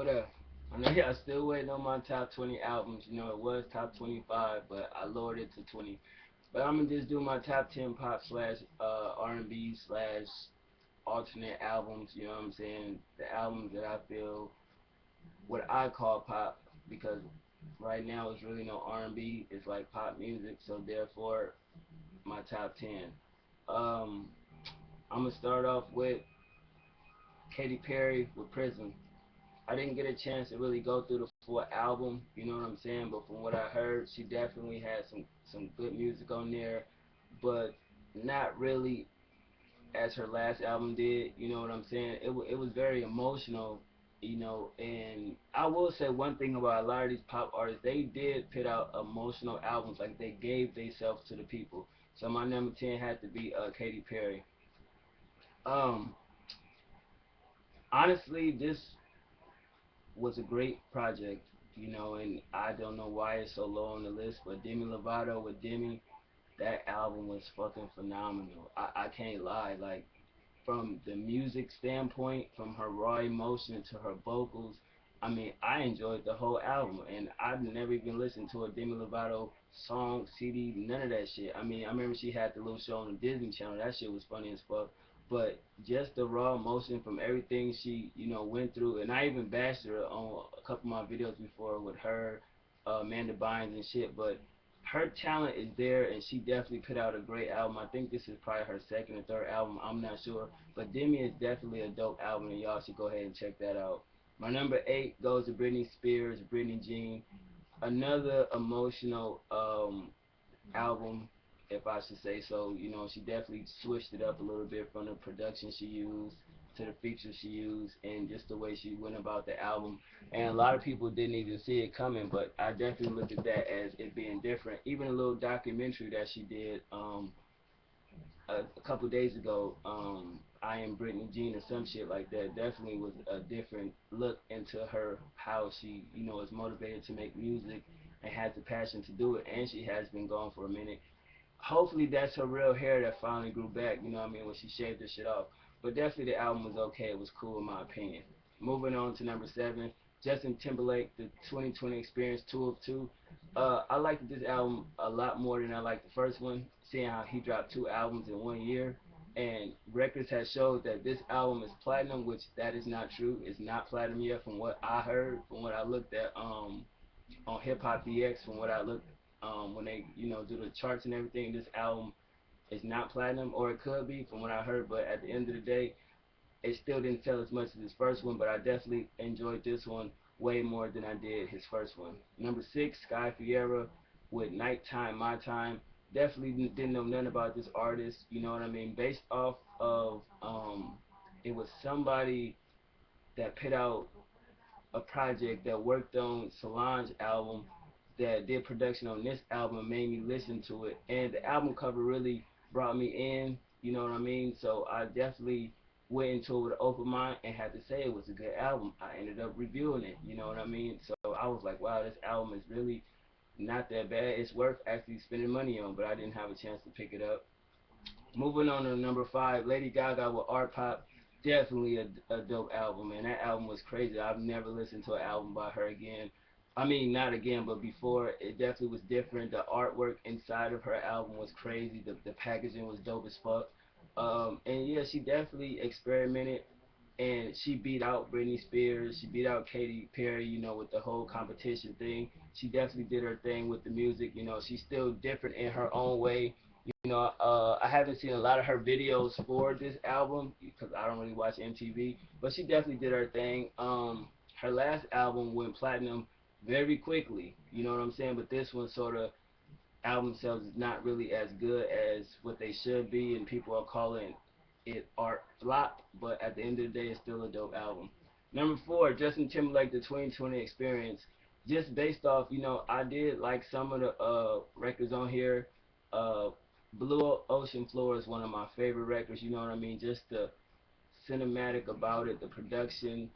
What up? I know y'all still waiting on my top 20 albums. You know, it was top 25, but I lowered it to 20. But I'm gonna just do my top 10 pop slash R&B slash alternate albums. You know what I'm saying? The albums that I feel what I call pop, because right now it's really no R&B. It's like pop music. So therefore, my top 10. Um, I'm gonna start off with Katy Perry with Prism. I didn't get a chance to really go through the full album, you know what I'm saying? But from what I heard, she definitely had some good music on there, but not really as her last album did. You know what I'm saying? It was very emotional, you know. And I will say one thing about a lot of these pop artists, they did put out emotional albums, like they gave themselves to the people. So my number 10 had to be Katy Perry. Um, Honestly, this was a great project, you know, and I don't know why it's so low on the list, but Demi Lovato with Demi, that album was fucking phenomenal. I can't lie, like from the music standpoint, from her raw emotion to her vocals, I mean, I enjoyed the whole album, and I've never even listened to a Demi Lovato song, CD, none of that shit. I mean, I remember she had the little show on the Disney Channel. That shit was funny as fuck. But just the raw emotion from everything she, you know, went through, and I even bashed her on a couple of my videos before with her, Amanda Bynes and shit. But her talent is there, and she definitely put out a great album. I think this is probably her second or third album. I'm not sure, but Demi is definitely a dope album, and y'all should go ahead and check that out. My number 8 goes to Britney Spears, Britney Jean. Another emotional album, if I should say so. You know, she definitely switched it up a little bit from the production she used to the features she used and just the way she went about the album. And a lot of people didn't even see it coming, but I definitely looked at that as it being different. Even a little documentary that she did a couple days ago, I Am Britney Jean or some shit like that, definitely was a different look into her, how she, you know, is motivated to make music and has the passion to do it, and she has been gone for a minute. Hopefully that's her real hair that finally grew back, you know what I mean, when she shaved this shit off. But definitely the album was okay, it was cool in my opinion. Moving on to number 7, Justin Timberlake, the 2020 Experience 2 of 2. I liked this album a lot more than I liked the first one, seeing how he dropped 2 albums in 1 year. And records have showed that this album is platinum, which that is not true. It's not platinum yet from what I heard, from what I looked at on Hip Hop DX, from what I looked when they, you know, do the charts and everything. This album is not platinum, or it could be from what I heard. But at the end of the day, it still didn't sell as much as his first one. But I definitely enjoyed this one way more than I did his first one. Number 6, Sky Fiera with Nighttime, My Time. Definitely didn't know nothing about this artist. You know what I mean? Based off of it was somebody that put out a project that worked on Solange's album, that did production on this album, made me listen to it, and the album cover really brought me in. You know what I mean? So I definitely went into it with an open mind and had to say it was a good album. I ended up reviewing it. You know what I mean? So I was like, wow, this album is really not that bad. It's worth actually spending money on, but I didn't have a chance to pick it up. Moving on to number 5, Lady Gaga with Art Pop. Definitely a dope album, man. That album was crazy. I've never listened to an album by her again. I mean, not again, but before. It definitely was different. The artwork inside of her album was crazy. The packaging was dope as fuck. And yeah, she definitely experimented, and she beat out Britney Spears. She beat out Katy Perry, you know, with the whole competition thing. She definitely did her thing with the music. You know, she's still different in her own way. You know, I haven't seen a lot of her videos for this album because I don't really watch MTV, but she definitely did her thing. Her last album went platinum very quickly. You know what I'm saying? But this one sort of album sales is not really as good as what they should be, and people are calling it art flop. But at the end of the day, it's still a dope album. Number 4, Justin Timberlake, the 2020 Experience. Just based off, you know, I did like some of the records on here. Uh, Blue Ocean Floor is one of my favorite records. You know what I mean? Just the cinematic about it, the production,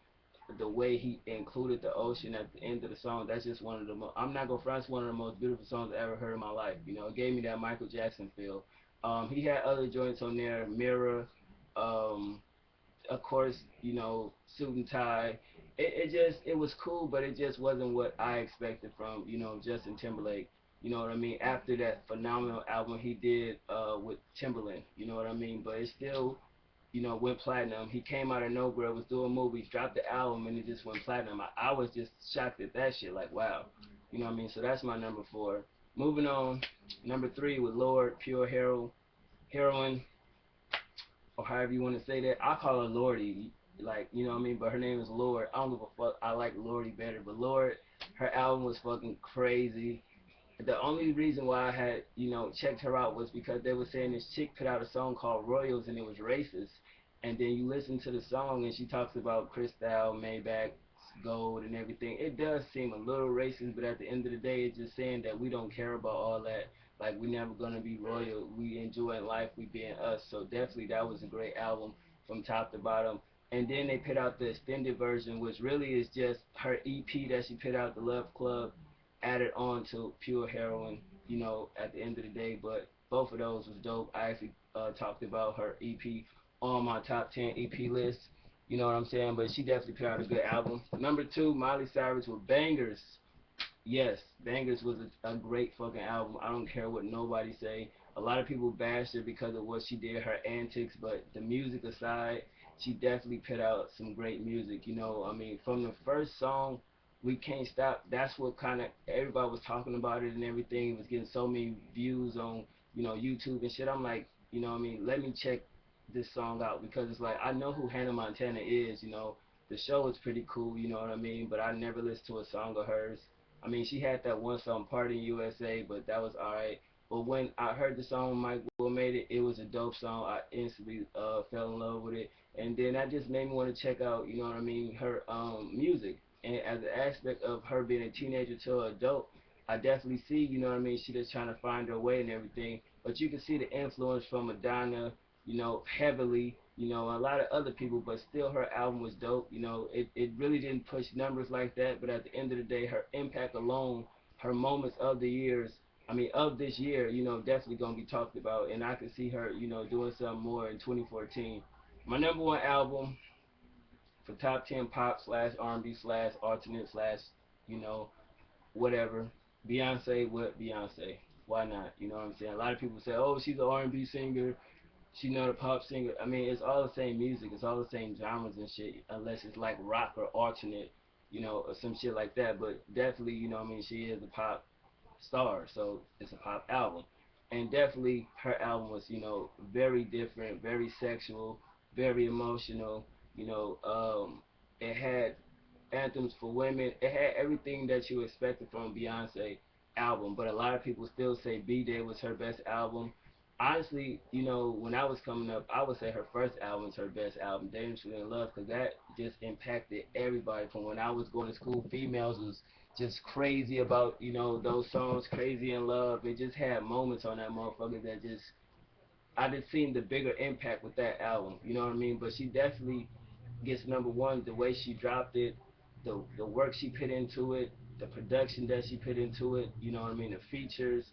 the way he included the ocean at the end of the song. That's just one of the most, I'm not gonna front, it's one of the most beautiful songs I ever heard in my life. You know, it gave me that Michael Jackson feel. He had other joints on there, Mirror, um, of course, you know, Suit and Tie. it was cool, but it just wasn't what I expected from, you know, Justin Timberlake. You know what I mean? After that phenomenal album he did with Timberland, you know what I mean? But it still, you know, went platinum. He came out of nowhere, was doing movies, dropped the album, and it just went platinum. I was just shocked at that shit. Like, wow, you know what I mean? So that's my number four. Moving on, number three with Lord, Pure Heroine, or however you want to say that. I call her Lordy, like, you know what I mean? But her name is Lord. I don't give a fuck. I like Lordy better, but Lord, her album was fucking crazy. The only reason why I had, you know, checked her out was because they were saying this chick put out a song called Royals and it was racist. And then you listen to the song and she talks about Cristal, Maybach, gold and everything. It does seem a little racist, but at the end of the day, it's just saying that we don't care about all that. Like, we never gonna be royal. We enjoy life. We being us. So definitely that was a great album from top to bottom. And then they put out the extended version, which really is just her EP that she put out, The Love Club, added on to Pure Heroine, you know, at the end of the day. But both of those was dope. I actually talked about her EP on my top 10 EP list. You know what I'm saying? But she definitely put out a good album. Number two, Miley Cyrus with Bangers. Yes, Bangers was a great fucking album. I don't care what nobody say. A lot of people bashed her because of what she did, her antics, but the music aside, she definitely put out some great music. You know, I mean, from the first song, We Can't Stop, that's what kind of everybody was talking about it and everything. It was getting so many views on, you know, YouTube and shit. I'm like, you know what I mean, let me check this song out because it's like I know who Hannah Montana is, you know. The show is pretty cool, you know what I mean, but I never listened to a song of hers. I mean, she had that one song, Party USA, but that was alright. But when I heard the song Mike Will made it, it was a dope song. I instantly fell in love with it, and then that just made me want to check out, you know what I mean, her music. And as an aspect of her being a teenager to an adult, I definitely see, you know what I mean, she just trying to find her way and everything. But you can see the influence from Madonna, you know, heavily, you know, a lot of other people, but still her album was dope. You know, it really didn't push numbers like that, but at the end of the day, her impact alone, her moments of the years, I mean, of this year, you know, definitely gonna be talked about, and I could see her, you know, doing something more in 2014. My number one album for top 10 pop slash R&B slash alternate slash, you know, whatever. Beyonce, what Beyonce? Why not? You know what I'm saying? A lot of people say, oh, she's an R&B singer, she not a pop singer. I mean, it's all the same music. It's all the same genres and shit, unless it's like rock or alternate, you know, or some shit like that. But definitely, you know, what I mean, she is a pop star, so it's a pop album. And definitely, her album was, you know, very different, very sexual, very emotional. You know, it had anthems for women. It had everything that you expected from a Beyonce album, but a lot of people still say B Day was her best album. Honestly, you know, when I was coming up, I would say her first album is her best album, Dangerously in Love, because that just impacted everybody from when I was going to school. Females was just crazy about, you know, those songs, Crazy in Love. It just had moments on that motherfucker that just I just seen the bigger impact with that album. You know what I mean? But she definitely gets number one. The way she dropped it, the work she put into it, the production that she put into it. You know what I mean? The features.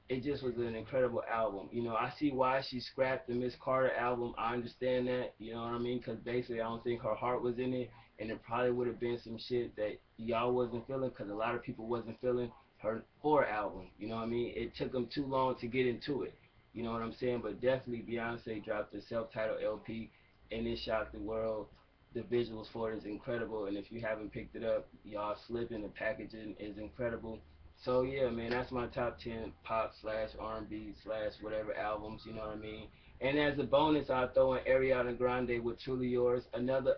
It just was an incredible album. You know, I see why she scrapped the Miss Carter album. I understand that. You know what I mean? Because basically, I don't think her heart was in it, and it probably would have been some shit that y'all wasn't feeling. Because a lot of people wasn't feeling her four album. You know what I mean? It took them too long to get into it. You know what I'm saying? But definitely Beyonce dropped a self-titled LP and it shocked the world. The visuals for it is incredible, and if you haven't picked it up, y'all slipping. The packaging is incredible. So yeah, man, that's my top 10 pop slash R&B slash whatever albums. You know what I mean? And as a bonus, I'll throw in Ariana Grande with Truly Yours, another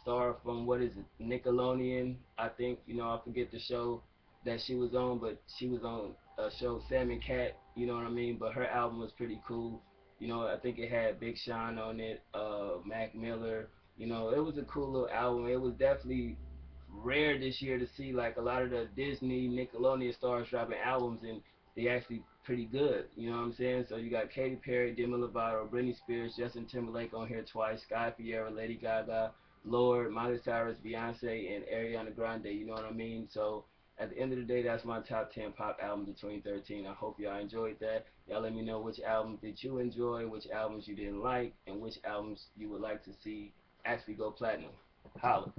star from what is it, Nickelodeon? I think, you know, I forget the show that she was on, but she was on a show Sam and Cat. You know what I mean? But her album was pretty cool. You know, I think it had Big Sean on it, Mac Miller. You know, it was a cool little album. It was definitely rare this year to see like a lot of the Disney, Nickelodeon stars dropping albums, and they actually pretty good. You know what I'm saying? So you got Katy Perry, Demi Lovato, Britney Spears, Justin Timberlake on here twice, Sky Fiera, Lady Gaga, Lord, Miley Cyrus, Beyonce, and Ariana Grande. You know what I mean? So at the end of the day, that's my top 10 pop albums of 2013. I hope y'all enjoyed that. Y'all let me know which albums did you enjoy, which albums you didn't like, and which albums you would like to see actually go platinum. Holla.